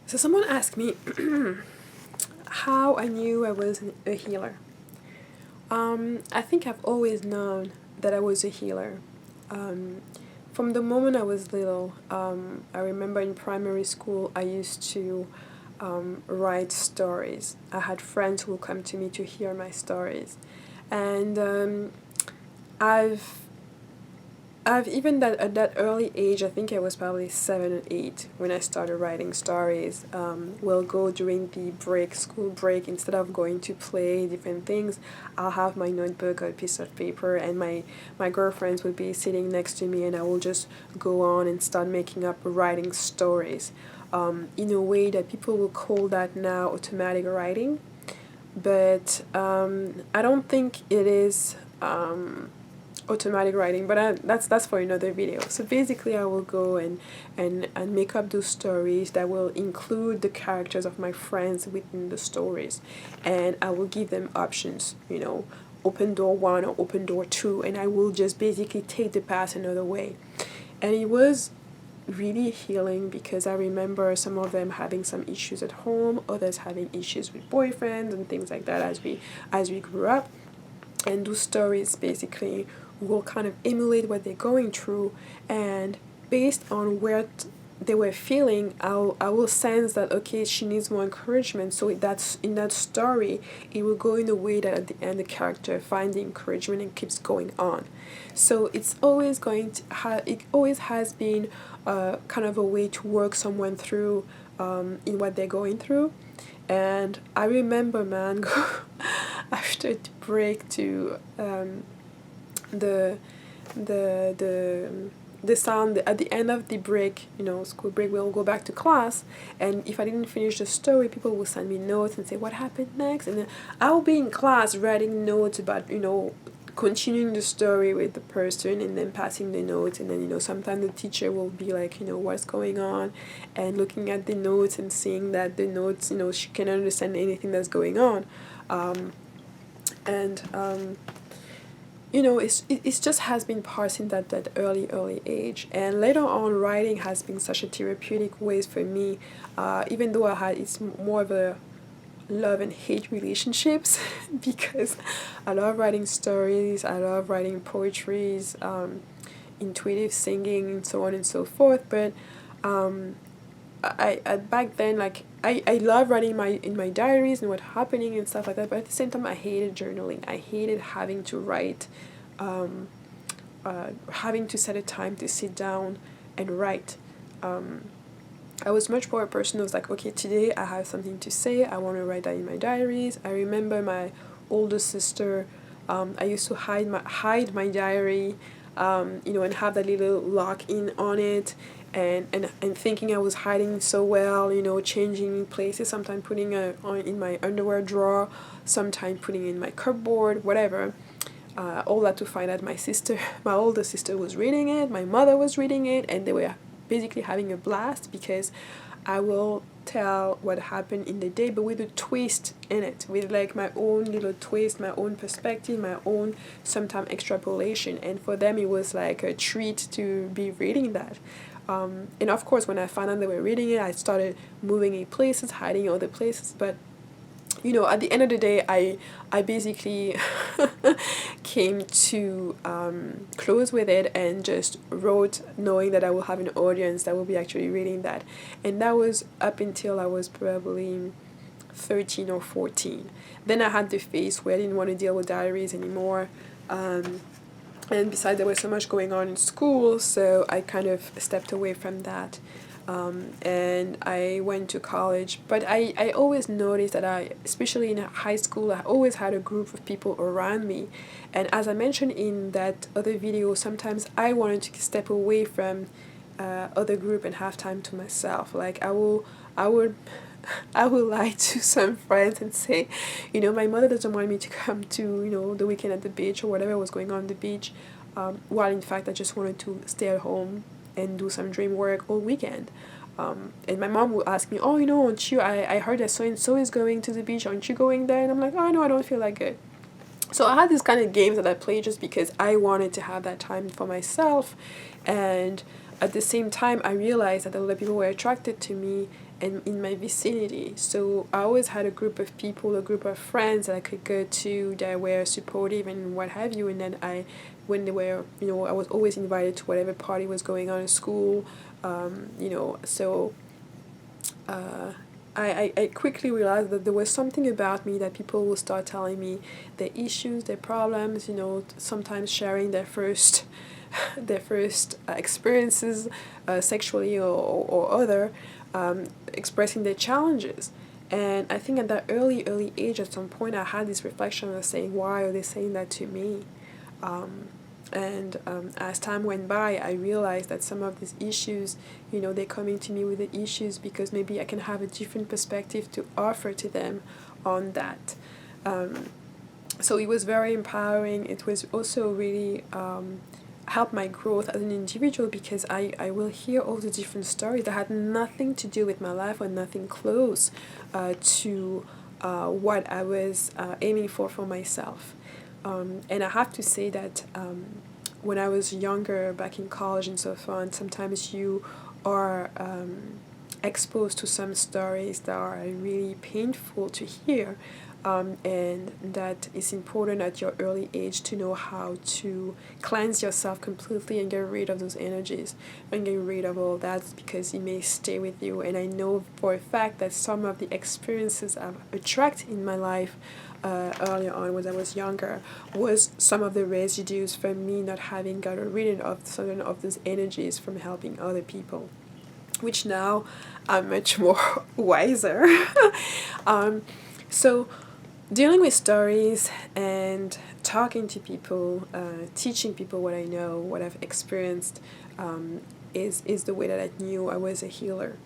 So someone asked me how I knew I was a healer. I think I've always known that I was a healer. Um, from the moment I was little, I remember in primary school I used to write stories. I had friends who would come to me to hear my stories, and I've I've even that at that early age, I think I was probably 7 or 8 when I started writing stories. We'll go during the break, school break, instead of going to play different things, I'll have my notebook or a piece of paper, and my girlfriends would be sitting next to me, and I will just go on and start making up writing stories. In a way that people will call that now automatic writing, but I don't think it is. Automatic writing, but that's for another video. So basically I will go and make up those stories that will include the characters of my friends within the stories, and I will give them options, open door 1 or open door 2, and I will just basically take the path another way. And it was really healing because I remember some of them having some issues at home, others having issues with boyfriends and things like that as we grew up, and those stories basically will kind of emulate what they're going through, and based on where they were feeling, I will sense that okay, she needs more encouragement, so that's in that story it will go in a way that at the end the character finds the encouragement and keeps going on. So it's always going to it always has been kind of a way to work someone through in what they're going through. And I remember, man, after the break to the the the the sound at the end of the break, school break, we'll go back to class, and if I didn't finish the story, people will send me notes and say what happened next, and then I'll be in class writing notes about continuing the story with the person, and then passing the notes, and then sometimes the teacher will be like, what's going on, and looking at the notes and seeing that the notes, she cannot understand anything that's going on. And it's just has been part in that early age, and later on writing has been such a therapeutic ways for me, even though it's more of a love and hate relationships because I love writing stories, I love writing poetries, intuitive singing, and so on and so forth. But I back then, like, I love writing in my diaries and what's happening and stuff like that, but at the same time I hated journaling. I hated having to write, having to set a time to sit down and write. I was much more a person who was like, okay, today I have something to say, I want to write that in my diaries. I remember my older sister, I used to hide my diary, and have that little lock in on it, and thinking I was hiding so well, changing places, sometimes putting in my underwear drawer, sometimes putting in my cupboard, whatever. All that to find out my older sister was reading it, my mother was reading it, and they were basically having a blast because I will tell what happened in the day, but with a twist in it, with like my own little twist, my own perspective, my own sometimes extrapolation. And for them, it was like a treat to be reading that. And of course, when I found out they were reading it, I started moving in places, hiding other places. But at the end of the day, I basically came to close with it and just wrote knowing that I will have an audience that will be actually reading that. And that was up until I was probably 13 or 14. Then I had the phase where I didn't want to deal with diaries anymore. And besides, there was so much going on in school, so I kind of stepped away from that. And I went to college, but I always noticed that especially in high school, I always had a group of people around me. And as I mentioned in that other video, sometimes I wanted to step away from other group and have time to myself. Like I would lie to some friends and say, my mother doesn't want me to come to, the weekend at the beach or whatever was going on the beach, while in fact I just wanted to stay at home and do some dream work all weekend. And my mom would ask me, oh, aren't you, I heard that so-and-so is going to the beach, aren't you going there? And I'm like, oh, no, I don't feel like it. So I had these kind of games that I played just because I wanted to have that time for myself. And at the same time, I realized that a lot of people were attracted to me and in my vicinity. So I always had a group of people, a group of friends that I could go to that were supportive and what have you. And then when they were, I was always invited to whatever party was going on in school. So I quickly realized that there was something about me that people will start telling me their issues, their problems, sometimes sharing their first their first experiences, sexually or other, expressing their challenges. And I think at that early age, at some point, I had this reflection of saying, why are they saying that to me? And as time went by, I realized that some of these issues, they're coming to me with the issues because maybe I can have a different perspective to offer to them on that. So it was very empowering. It was also really helped my growth as an individual because I will hear all the different stories that had nothing to do with my life or nothing close to what I was aiming for myself. And I have to say that when I was younger, back in college and so on, sometimes you are exposed to some stories that are really painful to hear. And that it's important at your early age to know how to cleanse yourself completely and get rid of those energies and get rid of all that because it may stay with you. And I know for a fact that some of the experiences I've attracted in my life earlier on when I was younger was some of the residues from me not having gotten rid of certain of those energies from helping other people, which now I'm much more wiser. So dealing with stories and talking to people, teaching people what I know, what I've experienced, is the way that I knew I was a healer.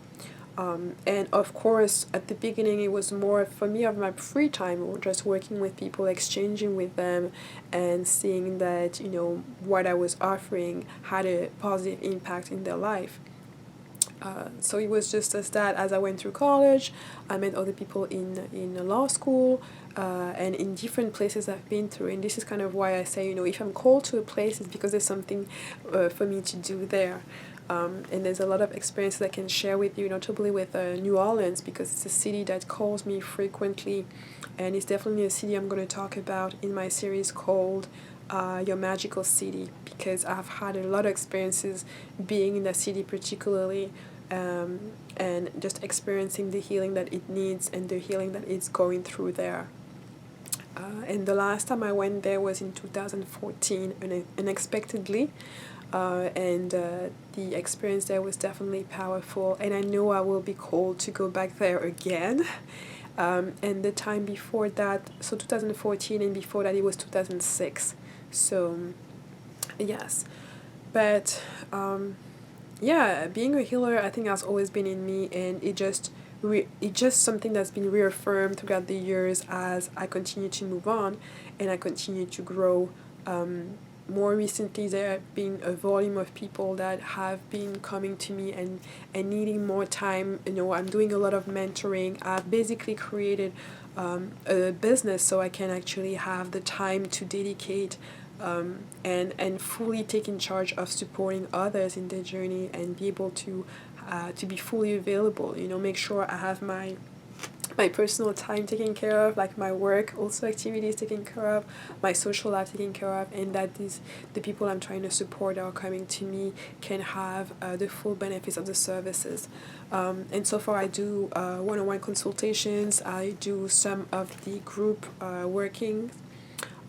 And of course, at the beginning, it was more for me of my free time, just working with people, exchanging with them, and seeing that what I was offering had a positive impact in their life. So it was just as that as I went through college, I met other people in law school, and in different places I've been through. And this is kind of why I say, if I'm called to a place, it's because there's something for me to do there. And there's a lot of experiences I can share with you, notably with New Orleans, because it's a city that calls me frequently. And it's definitely a city I'm going to talk about in my series called Your Magical City, because I've had a lot of experiences being in that city particularly, and just experiencing the healing that it needs and the healing that it's going through there. And the last time I went there was in 2014, unexpectedly. And the experience there was definitely powerful, and I know I will be called to go back there again. And the time before that, so 2014, and before that it was 2006. So yes, but yeah, being a healer, I think, has always been in me, and it's just something that's been reaffirmed throughout the years as I continue to move on and I continue to grow. More recently, there have been a volume of people that have been coming to me and needing more time. I'm doing a lot of mentoring. I've basically created a business so I can actually have the time to dedicate and fully take in charge of supporting others in their journey and be able to be fully available. Make sure I have my personal time taken care of, like my work, also activities taken care of, my social life taken care of, and that the people I'm trying to support that are coming to me can have the full benefits of the services. And so far I do one-on-one consultations, I do some of the group working,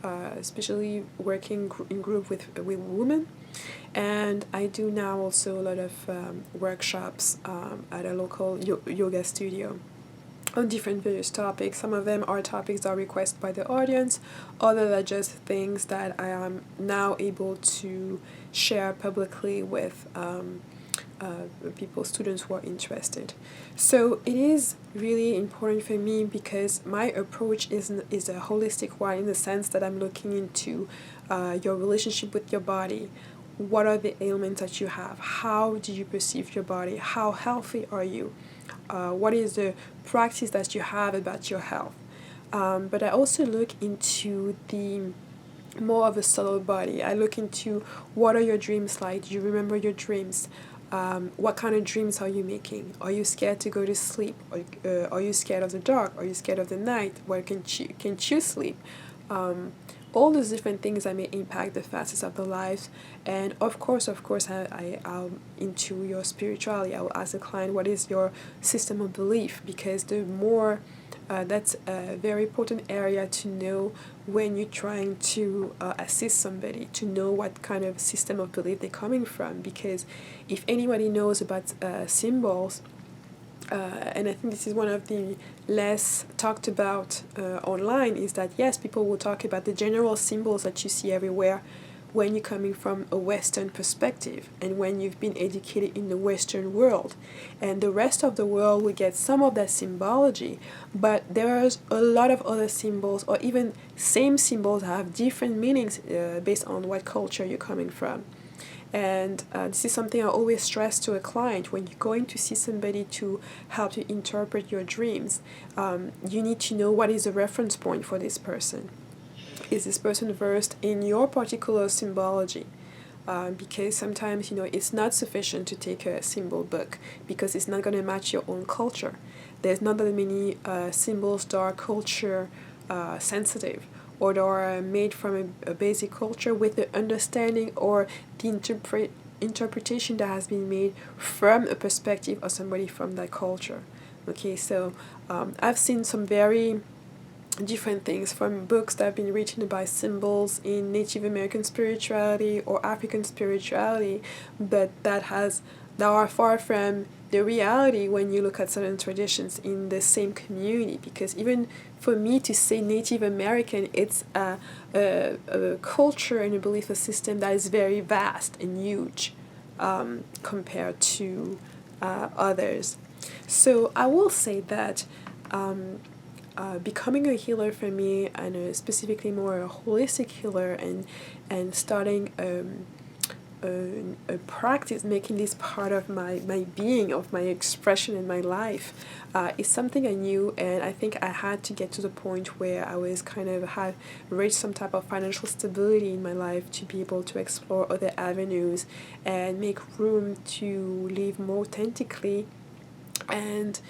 especially working in group with women. And I do now also a lot of workshops at a local yoga studio on different various topics. Some of them are topics that are requested by the audience, others are just things that I am now able to share publicly with people, students who are interested. So it is really important for me because my approach is a holistic one, in the sense that I'm looking into your relationship with your body. What are the ailments that you have? How do you perceive your body? How healthy are you? What is the practice that you have about your health? But I also look into the more of a subtle body. I look into what are your dreams like? Do you remember your dreams? What kind of dreams are you making? Are you scared to go to sleep? Are you scared of the dark? Are you scared of the night? Where can you sleep? All those different things that may impact the facets of the life. And of course, I'm into your spirituality. I will ask the client, what is your system of belief? Because the more that's a very important area to know when you're trying to assist somebody, to know what kind of system of belief they're coming from. Because if anybody knows about symbols, and I think this is one of the less talked about online, is that yes, people will talk about the general symbols that you see everywhere when you're coming from a Western perspective and when you've been educated in the Western world. And the rest of the world will get some of that symbology, but there's a lot of other symbols, or even same symbols have different meanings based on what culture you're coming from. And this is something I always stress to a client. When you're going to see somebody to help you interpret your dreams, you need to know what is the reference point for this person. Is this person versed in your particular symbology? Because sometimes, it's not sufficient to take a symbol book because it's not going to match your own culture. There's not that many symbols that are culture sensitive, or that are made from a basic culture with the understanding or the interpretation that has been made from a perspective of somebody from that culture. Okay, so I've seen some very different things from books that have been written about symbols in Native American spirituality or African spirituality, but that are far from the reality when you look at certain traditions in the same community. Because even for me to say Native American, it's a culture and a belief system that is very vast and huge compared to others. So I will say that becoming a healer for me, and specifically more a holistic healer, and starting a practice, making this part of my being, of my expression in my life, is something I knew, and I think I had to get to the point where I was had reached some type of financial stability in my life to be able to explore other avenues and make room to live more authentically and